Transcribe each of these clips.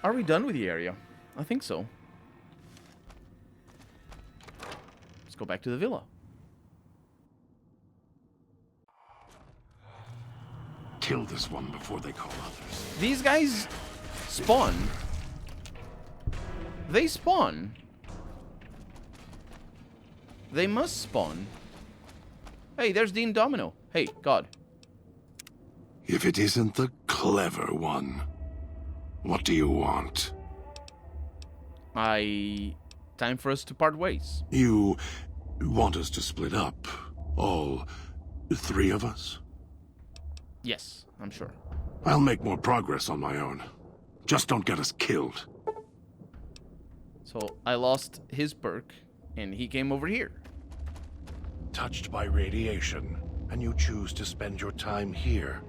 Are we done with the area? I think so. Let's go back to the villa. Kill this one before they call others. These guys spawn. They spawn. They must spawn. Hey, there's Dean Domino. Hey, God. If it isn't the clever one, what do you want? Time for us to part ways. You want us to split up? All three of us? Yes, I'm sure. I'll make more progress on my own. Just don't get us killed. So I lost his perk, and he came over here. Touched by radiation, and you choose to spend your time here.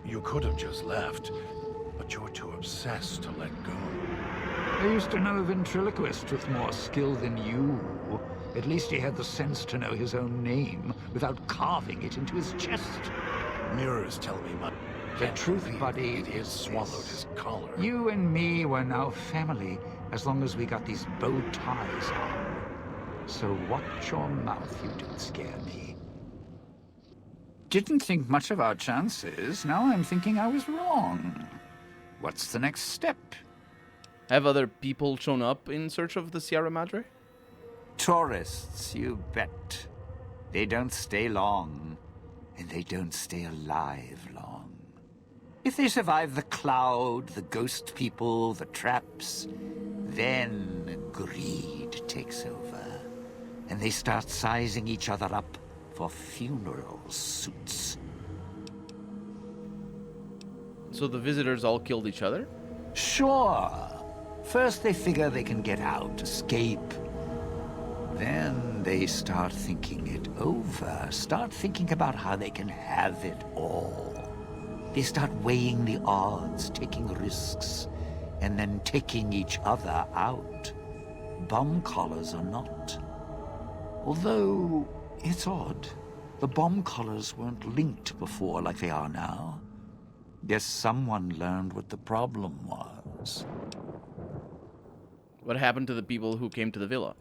You could have just left, but you're too obsessed to let go. I used to know a ventriloquist with more skill than you. At least he had the sense to know his own name without carving it into his chest. Mirrors tell me my... The truth, buddy, it has swallowed his collar. You and me were now family, as long as we got these bow ties on. So watch your mouth, you didn't scare me. Didn't think much of our chances. Now I'm thinking I was wrong. What's the next step? Have other people shown up in search of the Sierra Madre? Tourists, you bet. They don't stay long, and they don't stay alive long. If they survive the cloud, the ghost people, the traps, then greed takes over, and they start sizing each other up for funeral suits. So the visitors all killed each other? Sure. First they figure they can get out, escape. Then they start thinking it over, start thinking about how they can have it all. They start weighing the odds, taking risks, and then taking each other out. Bomb collars are not. Although, it's odd. The bomb collars weren't linked before like they are now. Guess someone learned what the problem was. What happened to the people who came to the villa?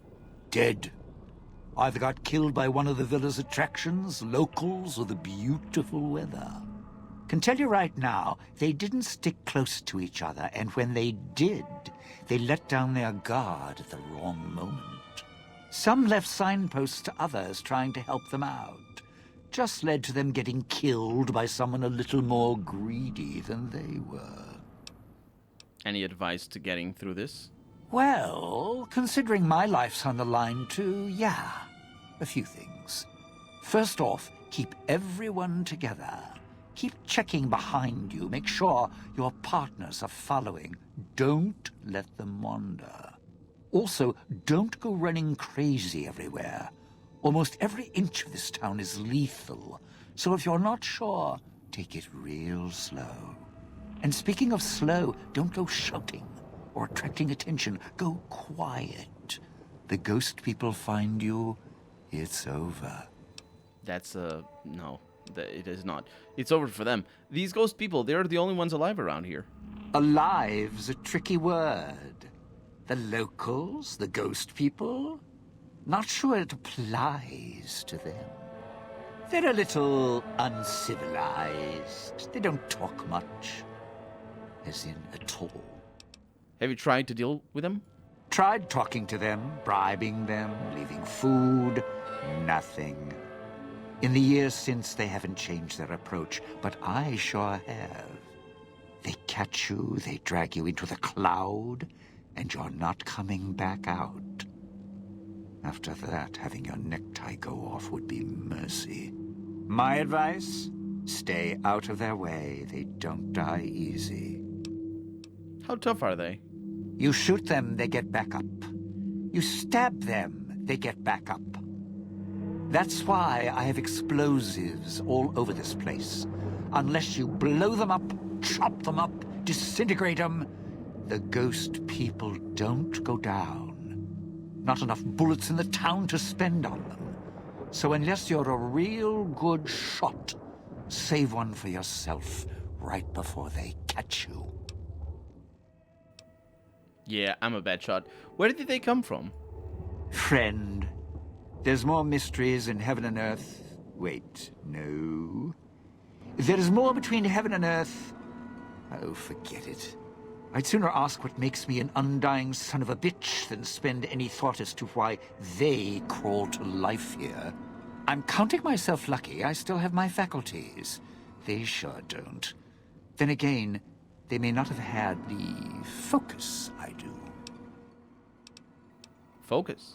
Dead. Either got killed by one of the villa's attractions, locals, or the beautiful weather. Can tell you right now, they didn't stick close to each other, and when they did, they let down their guard at the wrong moment. Some left signposts to others trying to help them out. Just led to them getting killed by someone a little more greedy than they were. Any advice to getting through this? Well, considering my life's on the line too, yeah, a few things. First off, keep everyone together. Keep checking behind you. Make sure your partners are following. Don't let them wander. Also, don't go running crazy everywhere. Almost every inch of this town is lethal. So if you're not sure, take it real slow. And speaking of slow, don't go shouting or attracting attention. Go quiet. The ghost people find you, it's over. That's, no. It is not. It's over for them. These ghost people, they're the only ones alive around here. Alive's a tricky word. The locals, the ghost people, not sure it applies to them. They're a little uncivilized. They don't talk much. As in, at all. Have you tried to deal with them? Tried talking to them, bribing them, leaving food. Nothing. In the years since, they haven't changed their approach, but I sure have. They catch you, they drag you into the cloud, and you're not coming back out. After that, having your necktie go off would be mercy. My advice? Stay out of their way. They don't die easy. How tough are they? You shoot them, they get back up. You stab them, they get back up. That's why I have explosives all over this place. Unless you blow them up, chop them up, disintegrate them, the ghost people don't go down. Not enough bullets in the town to spend on them. So unless you're a real good shot, save one for yourself right before they catch you. Yeah, I'm a bad shot. Where did they come from? Friend, there's more mysteries in heaven and earth. Wait, no. There is more between heaven and earth. Oh, forget it. I'd sooner ask what makes me an undying son of a bitch than spend any thought as to why they crawl to life here. I'm counting myself lucky I still have my faculties. They sure don't. Then again, they may not have had the focus I do. Focus.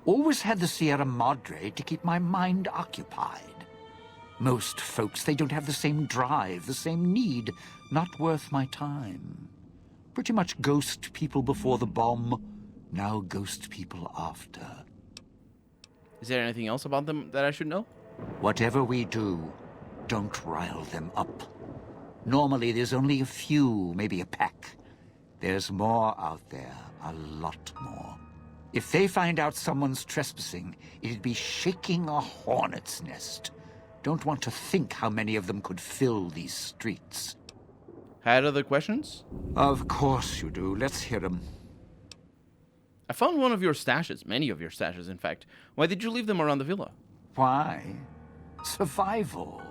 Always had the Sierra Madre to keep my mind occupied. Most folks, they don't have the same drive, the same need. Not worth my time. Pretty much ghost people before the bomb, now ghost people after. Is there anything else about them that I should know? Whatever we do, don't rile them up. Normally there's only a few, maybe a pack. There's more out there, a lot more. If they find out someone's trespassing, it'd be shaking a hornet's nest. Don't want to think how many of them could fill these streets. Had other questions? Of course you do. Let's hear them. I found one of your stashes, many of your stashes, in fact. Why did you leave them around the villa? Why? Survival.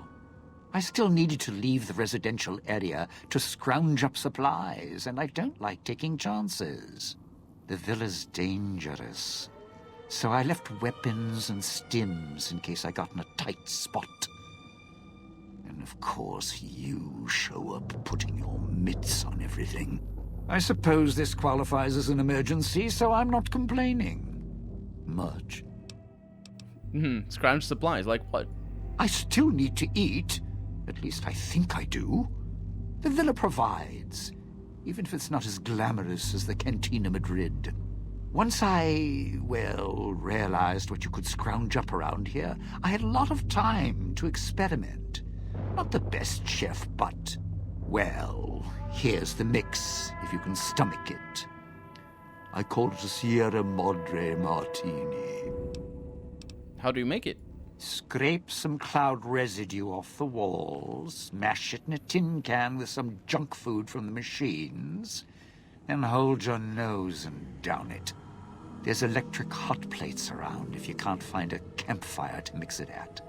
I still needed to leave the residential area to scrounge up supplies, and I don't like taking chances. The villa's dangerous, so I left weapons and stims in case I got in a tight spot. And of course you show up putting your mitts on everything. I suppose this qualifies as an emergency, so I'm not complaining. Much. Scrounge supplies, like what? I still need to eat. At least I think I do. The villa provides, even if it's not as glamorous as the Cantina Madrid. Once I, realized what you could scrounge up around here, I had a lot of time to experiment. Not the best chef, but, here's the mix, if you can stomach it. I call it a Sierra Madre Martini. How do you make it? Scrape some cloud residue off the walls, mash it in a tin can with some junk food from the machines, then hold your nose and down it. There's electric hot plates around if you can't find a campfire to mix it at.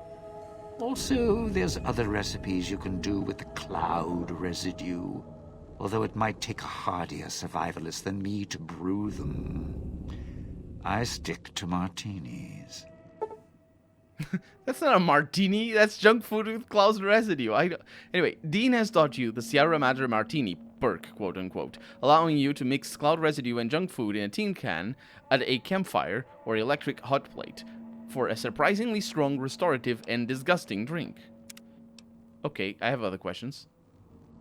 Also, there's other recipes you can do with the cloud residue, although it might take a hardier survivalist than me to brew them. I stick to martinis. That's not a martini. That's junk food with cloud residue. Anyway, Dean has taught you the Sierra Madre Martini perk, quote-unquote, allowing you to mix cloud residue and junk food in a tin can at a campfire or electric hot plate for a surprisingly strong, restorative, and disgusting drink. Okay, I have other questions.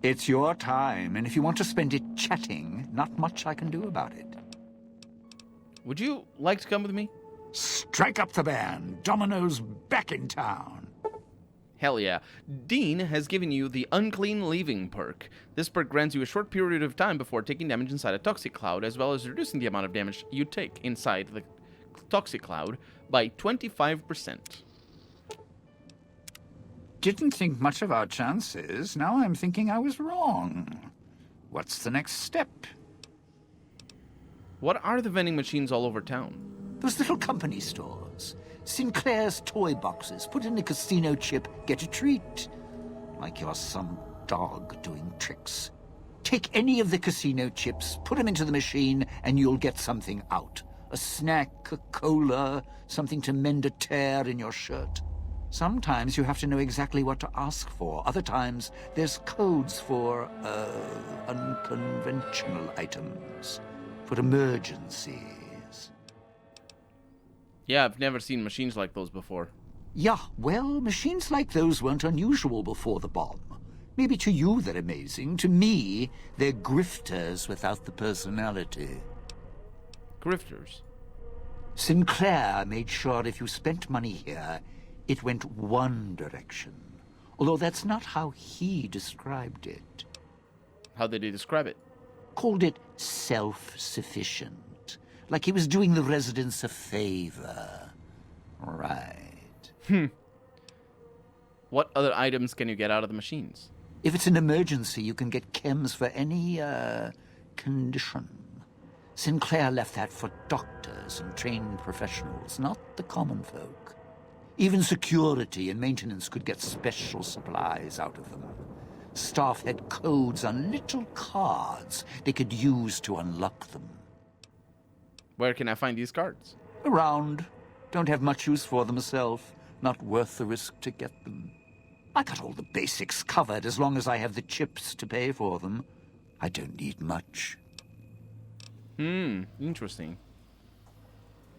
It's your time, and if you want to spend it chatting, not much I can do about it. Would you like to come with me? Strike up the band. Domino's back in town. Hell yeah. Dean has given you the Unclean Leaving perk. This perk grants you a short period of time before taking damage inside a toxic cloud, as well as reducing the amount of damage you take inside the toxic cloud by 25%. Didn't think much of our chances. Now I'm thinking I was wrong. What's the next step? What are the vending machines all over town? Those little company stores. Sinclair's toy boxes. Put in a casino chip, get a treat. Like you're some dog doing tricks. Take any of the casino chips, put them into the machine, and you'll get something out. A snack, a cola, something to mend a tear in your shirt. Sometimes you have to know exactly what to ask for. Other times, there's codes for, unconventional items. For emergencies. Yeah, I've never seen machines like those before. Yeah, well, machines like those weren't unusual before the bomb. Maybe to you they're amazing. To me, they're grifters without the personality. Grifters? Sinclair made sure if you spent money here, it went one direction. Although that's not how he described it. How did he describe it? Called it self-sufficient. Like he was doing the residents a favor. Right. What other items can you get out of the machines? If it's an emergency, you can get chems for any, condition. Sinclair left that for doctors and trained professionals, not the common folk. Even security and maintenance could get special supplies out of them. Staff had codes on little cards they could use to unlock them. Where can I find these cards? Around. Don't have much use for them myself. Not worth the risk to get them. I got all the basics covered as long as I have the chips to pay for them. I don't need much. Interesting.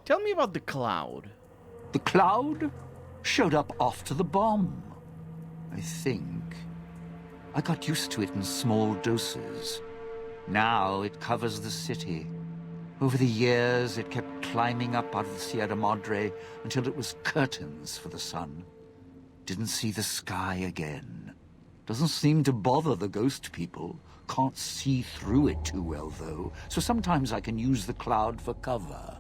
Tell me about the Cloud. The Cloud showed up after the bomb, I think. I got used to it in small doses. Now it covers the city. Over the years, it kept climbing up out of the Sierra Madre until it was curtains for the sun. Didn't see the sky again. Doesn't seem to bother the ghost people. Can't see through it too well, though, so sometimes I can use the Cloud for cover.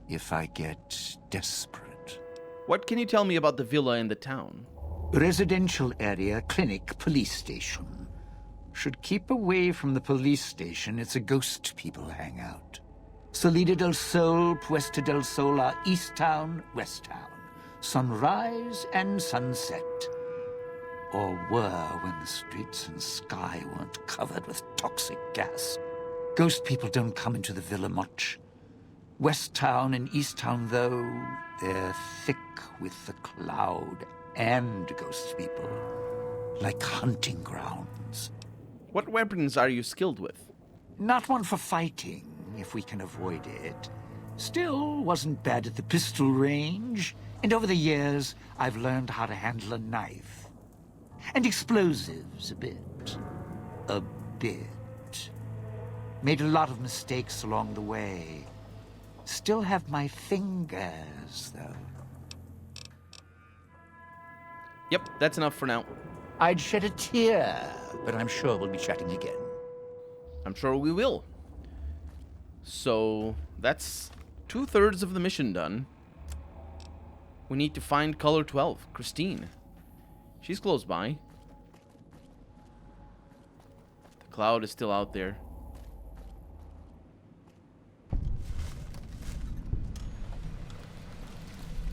If I get desperate. What can you tell me about the villa in the town? Residential area, clinic, police station. Should keep away from the police station. It's a ghost people hangout. Salida del Sol, Puesta del Sol are East Town, West Town. Sunrise and sunset. Or were when the streets and sky weren't covered with toxic gas. Ghost people don't come into the villa much. West Town and East Town, though, they're thick with the Cloud and ghost people. Like hunting grounds. What weapons are you skilled with? Not one for fighting, if we can avoid it. Still, wasn't bad at the pistol range. And over the years, I've learned how to handle a knife. And explosives a bit. A bit. Made a lot of mistakes along the way. Still have my fingers, though. Yep, that's enough for now. I'd shed a tear, but I'm sure we'll be chatting again. I'm sure we will. So, that's 2/3 of the mission done. We need to find Color 12, Christine. She's close by. The Cloud is still out there.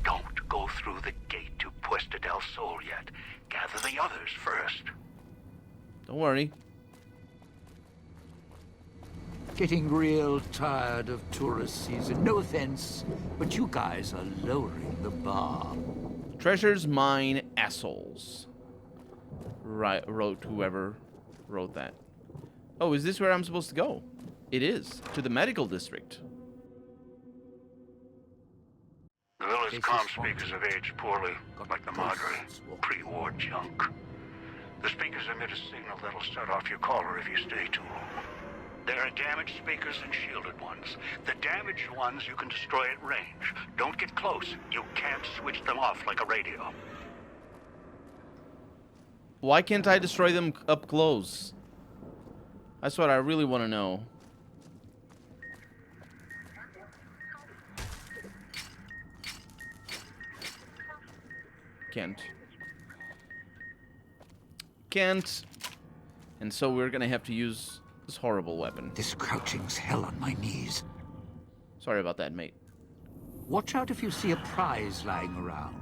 Don't go through the gate to Puesta del Sol yet. Gather the others first. Don't worry. Getting real tired of tourist season. No offense, but you guys are lowering the bar. Treasures mine assholes. Right, wrote whoever wrote that. Oh, is this where I'm supposed to go? It is, to the medical district. The village comm speakers have aged poorly, like the Madre, pre-war junk. The speakers emit a signal that'll set off your caller if you stay too long. There are damaged speakers and shielded ones. The damaged ones you can destroy at range. Don't get close. You can't switch them off like a radio. Why can't I destroy them up close? That's what I really want to know. Can't. And so we're gonna have to use this horrible weapon. This crouching's hell on my knees. Sorry about that, mate. Watch out if you see a prize lying around.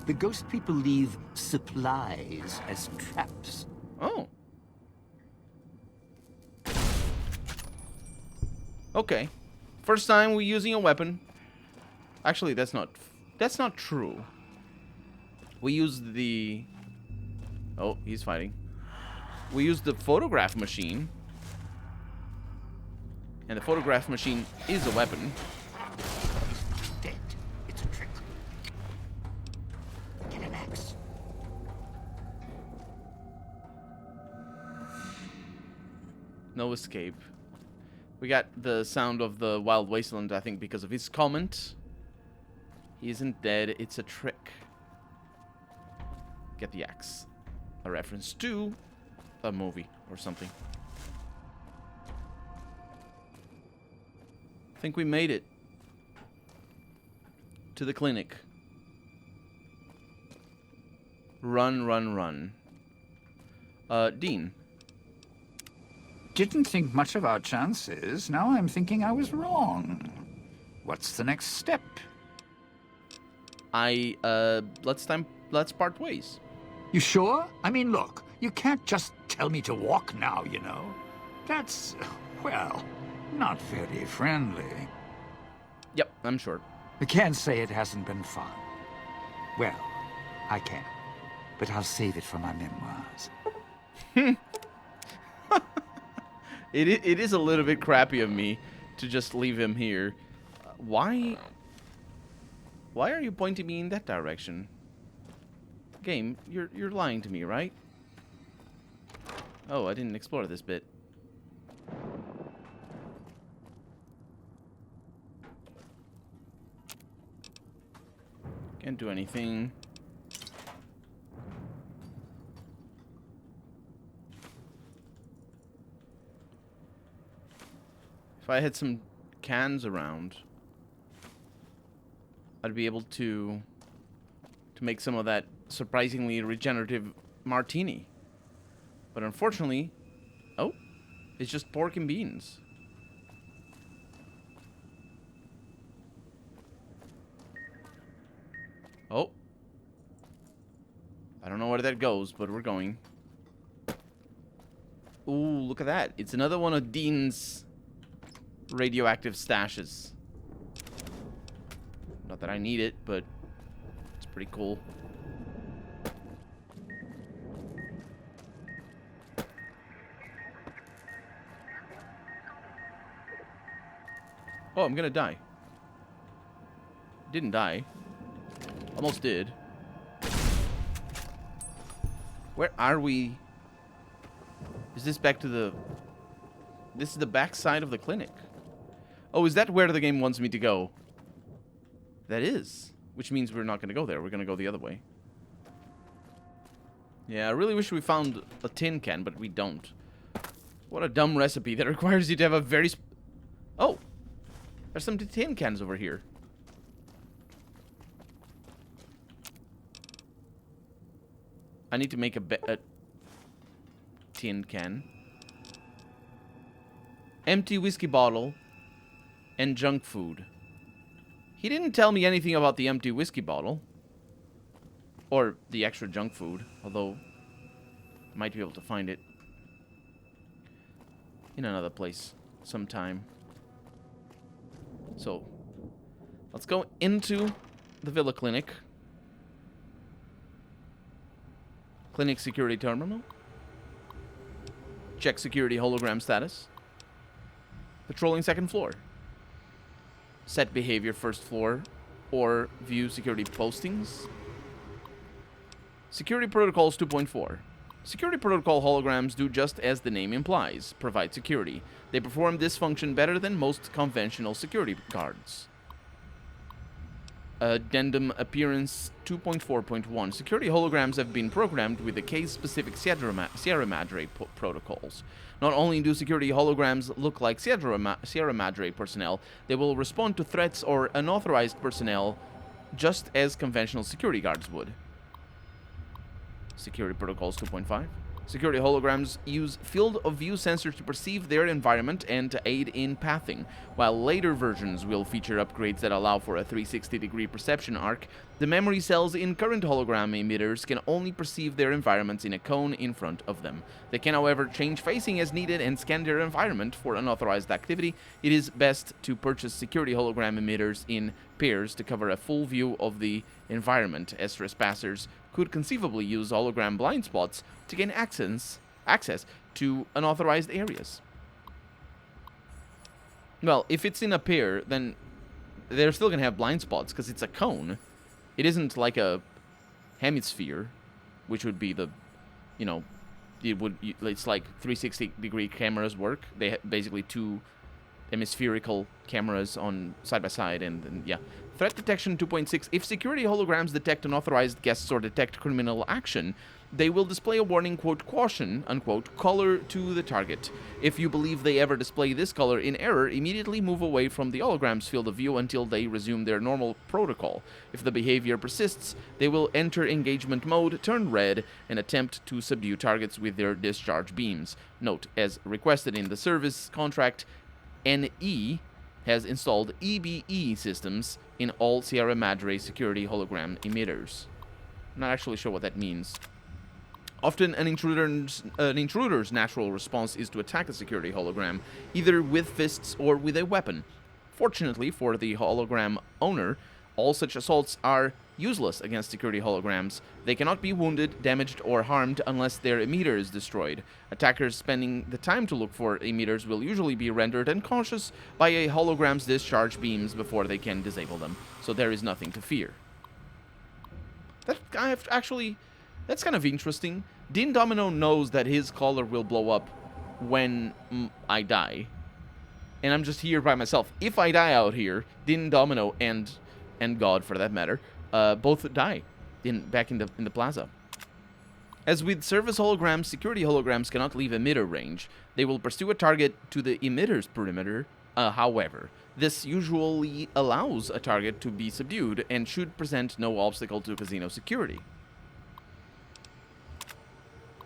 The ghost people leave supplies as traps. Oh. Okay. First time we're using a weapon. Actually, that's not true. We used the... Oh, he's fighting. We used the photograph machine. And the photograph machine is a weapon. Dead. It's a trick. Get an axe. No escape. We got the sound of the Wild Wasteland, I think, because of his comment. He isn't dead, it's a trick. Get the axe. A reference to a movie or something. I think we made it to the clinic. Run, run, run. Dean. didn't think much of our chances. Now I'm thinking I was wrong. What's the next step? Let's part ways. You sure? I mean, look, you can't just tell me to walk now, you know. That's, well, not very friendly. Yep, I'm sure. I can't say it hasn't been fun. Well, I can, but I'll save it for my memoirs. It is a little bit crappy of me to just leave him here. Why are you pointing me in that direction? Game, you're lying to me, right? Oh, I didn't explore this bit. Can't do anything. If I had some cans around, I'd be able to make some of that surprisingly regenerative martini. But unfortunately, oh, it's just pork and beans. Oh. I don't know where that goes, but we're going. Ooh, look at that. It's another one of Dean's radioactive stashes. Not that I need it, but it's pretty cool. Oh, I'm gonna die. Didn't die. Almost did. Where are we? Is this back to the... This is the back side of the clinic. Oh, is that where the game wants me to go? That is. Which means we're not going to go there. We're going to go the other way. Yeah, I really wish we found a tin can, but we don't. What a dumb recipe that requires you to have a very... Oh! There's some tin cans over here. I need to make a tin can. Empty whiskey bottle and junk food. He didn't tell me anything about the empty whiskey bottle. Or the extra junk food, although I might be able to find it in another place sometime. So, let's go into the Villa Clinic. Clinic security terminal. Check security hologram status. Patrolling second floor. Set behavior first floor. Or view security postings. Security protocols 2.4. Security protocol holograms do just as the name implies, provide security. They perform this function better than most conventional security guards. Addendum Appearance 2.4.1. Security holograms have been programmed with the case-specific Sierra Madre protocols. Not only do security holograms look like Sierra Madre personnel, they will respond to threats or unauthorized personnel just as conventional security guards would. Security Protocols 2.5. Security holograms use field of view sensors to perceive their environment and to aid in pathing. While later versions will feature upgrades that allow for a 360-degree perception arc, the memory cells in current hologram emitters can only perceive their environments in a cone in front of them. They can, however, change facing as needed and scan their environment for unauthorized activity. It is best to purchase security hologram emitters in pairs to cover a full view of the environment, as trespassers could conceivably use hologram blind spots to gain access to unauthorized areas. Well, if it's in a pair, then they're still going to have blind spots because it's a cone. It isn't like a hemisphere, which would be the, you know, it's like 360-degree cameras work. They have basically two hemispherical cameras on side by side, and yeah. Threat detection 2.6. If security holograms detect unauthorized guests or detect criminal action, They will display a warning, quote, caution, unquote, color to the target. If you believe they ever display this color in error, immediately move away from the hologram's field of view until they resume their normal protocol. If the behavior persists, they will enter engagement mode, turn red, and attempt to subdue targets with their discharge beams. Note, as requested in the service contract, NE has installed EBE systems in all Sierra Madre security hologram emitters. I'm not actually sure what that means. Often, an intruder's natural response is to attack a security hologram, either with fists or with a weapon. Fortunately for the hologram owner, all such assaults are useless against security holograms. They cannot be wounded, damaged, or harmed unless their emitter is destroyed. Attackers spending the time to look for emitters will usually be rendered unconscious by a hologram's discharge beams before they can disable them, so there is nothing to fear. That's kind of interesting. Dean Domino knows that his collar will blow up when I die. And I'm just here by myself. If I die out here, Dean Domino and God, for that matter, both die back in the plaza. As with service holograms, security holograms cannot leave emitter range. They will pursue a target to the emitter's perimeter, however. This usually allows a target to be subdued and should present no obstacle to casino security.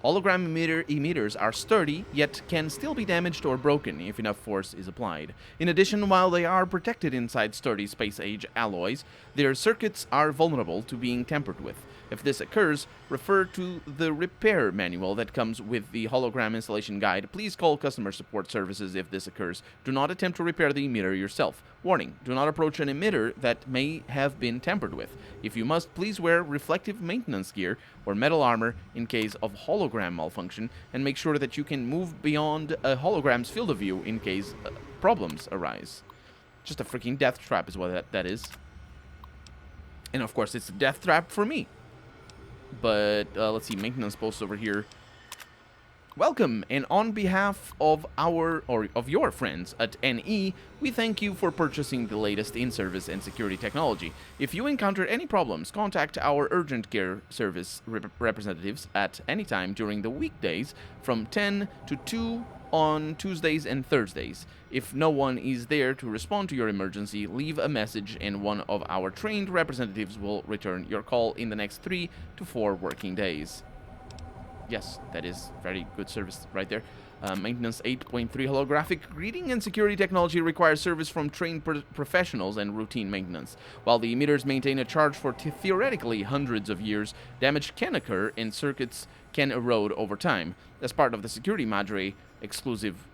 Hologram emitters are sturdy, yet can still be damaged or broken if enough force is applied. In addition, while they are protected inside sturdy space-age alloys, their circuits are vulnerable to being tampered with. If this occurs, refer to the repair manual that comes with the hologram installation guide. Please call customer support services if this occurs. Do not attempt to repair the emitter yourself. Warning, do not approach an emitter that may have been tampered with. If you must, please wear reflective maintenance gear or metal armor in case of hologram malfunction, and make sure that you can move beyond a hologram's field of view in case problems arise. Just a freaking death trap is what that is. And of course, it's a death trap for me. But let's see, maintenance post over here. Welcome, and on behalf of your friends at NE, we thank you for purchasing the latest in-service and security technology. If you encounter any problems, contact our urgent care service representatives at any time during the weekdays from 10 to 2 on Tuesdays and Thursdays. If no one is there to respond to your emergency, leave a message and one of our trained representatives will return your call in the next 3 to 4 working days. Yes, that is very good service right there. Maintenance 8.3 holographic greeting and security technology requires service from trained professionals and routine maintenance. While the emitters maintain a charge for theoretically hundreds of years, damage can occur and circuits can erode over time. As part of the Security Madre exclusive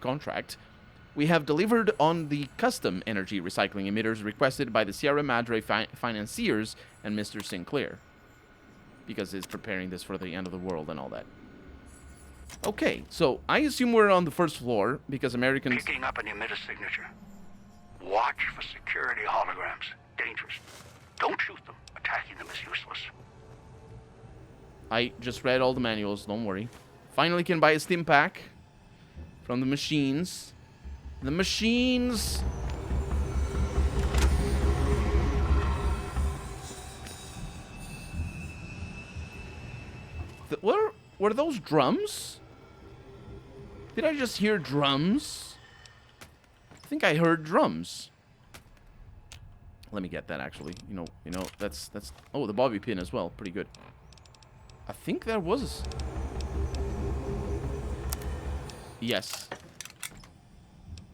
contract, we have delivered on the custom energy recycling emitters requested by the Sierra Madre financiers and Mr. Sinclair, because it's preparing this for the end of the world and all that. Okay, so I assume we're on the first floor because Americans... Picking up an emitter signature. Watch for security holograms. Dangerous. Don't shoot them. Attacking them is useless. I just read all the manuals, don't worry. Finally can buy a stim pack from the machines. The machines! Were those drums? Did I just hear drums? I think I heard drums. Let me get that actually. You know, that's oh, the bobby pin as well. Pretty good. I think there was. Yes.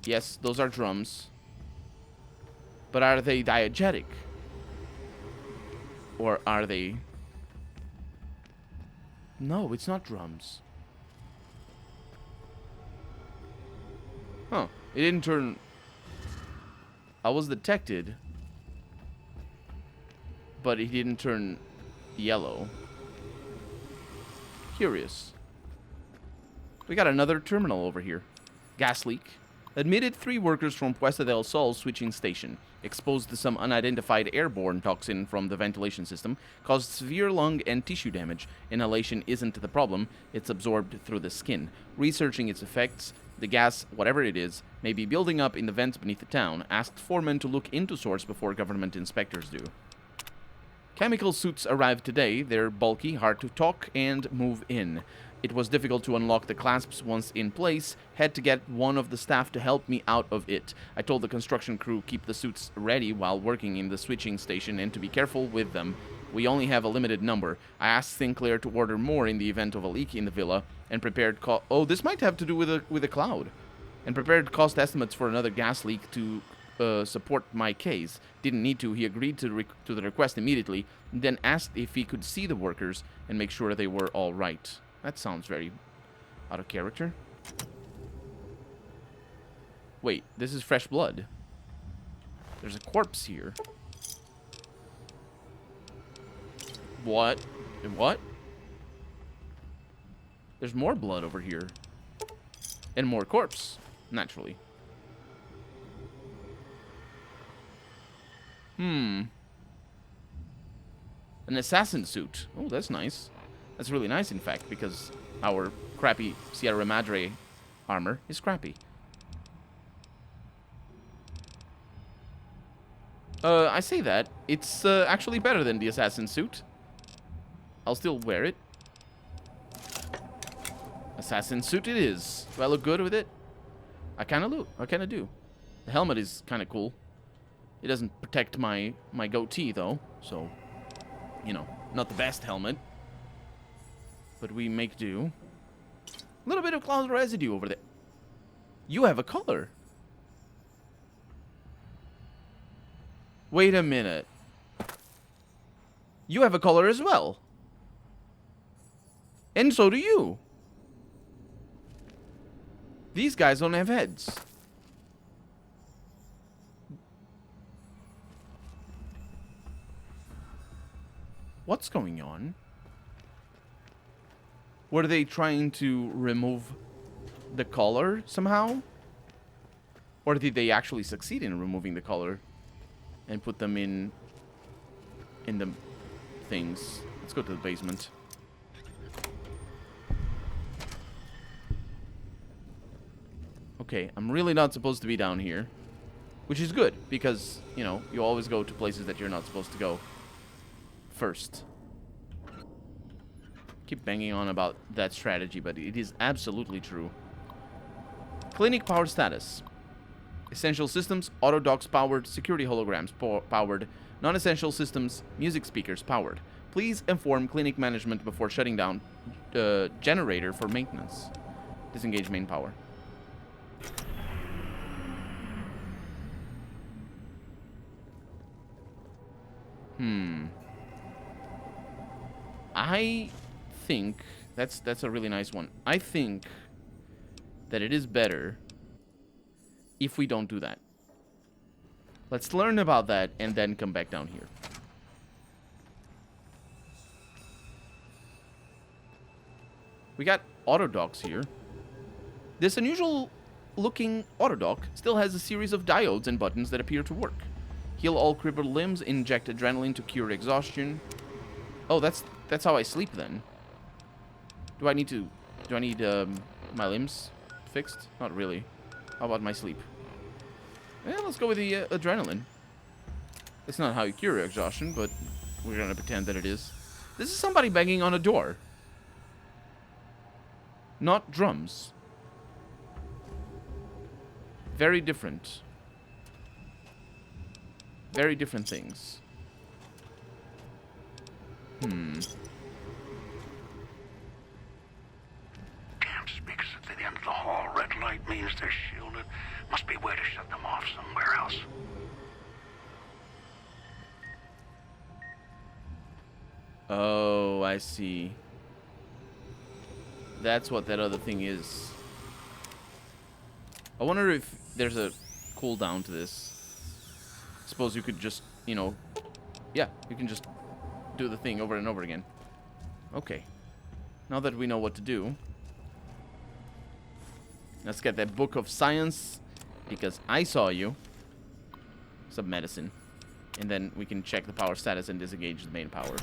Yes, those are drums. But are they diegetic? Or are they... No, it's not drums. Huh. It didn't turn... I was detected. But it didn't turn yellow. Curious. We got another terminal over here. Gas leak. Admitted 3 workers from Puesta del Sol switching station. Exposed to some unidentified airborne toxin from the ventilation system. Caused severe lung and tissue damage. Inhalation isn't the problem. It's absorbed through the skin. Researching its effects, the gas, whatever it is, may be building up in the vents beneath the town. Asked foremen to look into source before government inspectors do. Chemical suits arrived today. They're bulky, hard to talk, and move in. It was difficult to unlock the clasps once in place. Had to get one of the staff to help me out of it. I told the construction crew keep the suits ready while working in the switching station and to be careful with them. We only have a limited number. I asked Sinclair to order more in the event of a leak in the villa and prepared oh, this might have to do with a cloud. And prepared cost estimates for another gas leak to support my case. Didn't need to. He agreed to the request immediately, and then asked if he could see the workers and make sure they were all right. That sounds very out of character. Wait, this is fresh blood. There's a corpse here. What? What? There's more blood over here. And more corpse, naturally. An assassin suit. Oh, that's nice. That's really nice, in fact, because our crappy Sierra Madre armor is crappy. I say that. It's actually better than the assassin suit. I'll still wear it. Assassin suit it is. Do I look good with it? I kind of do. The helmet is kind of cool. It doesn't protect my goatee, though. So, you know, not the best helmet. But we make do. A little bit of cloud residue over there. You have a color. Wait a minute. You have a color as well. And so do you. These guys don't have heads. What's going on? Were they trying to remove the collar somehow? Or did they actually succeed in removing the collar and put them in the things? Let's go to the basement. Okay, I'm really not supposed to be down here. Which is good, because, you know, you always go to places that you're not supposed to go first. Keep banging on about that strategy, but it is absolutely true. Clinic power status. Essential systems, auto docks powered, security holograms powered, non-essential systems, music speakers powered. Please inform clinic management before shutting down generator for maintenance. Disengage main power. I think that's a really nice one. I think that it is better if we don't do that. Let's learn about that and then come back down here. We got auto docks here. This unusual looking auto dock still has a series of diodes and buttons that appear to work. Heal all crippled limbs, inject adrenaline to cure exhaustion. Oh, that's how I sleep then. Do I need my limbs fixed? Not really. How about my sleep? Yeah, let's go with the adrenaline. It's not how you cure exhaustion, but we're gonna pretend that it is. This is somebody banging on a door. Not drums. Very different. Very different things. Damn speakers at the end of the hall. Red light means they're shielded. Must be a way to shut them off somewhere else. Oh, I see. That's what that other thing is. I wonder if there's a cooldown to this. Suppose you could just, you know... Yeah, you can just do the thing over and over again. Okay. Now that we know what to do... Let's get that book of science, because I saw you. Some medicine. And then we can check the power status and disengage the main power.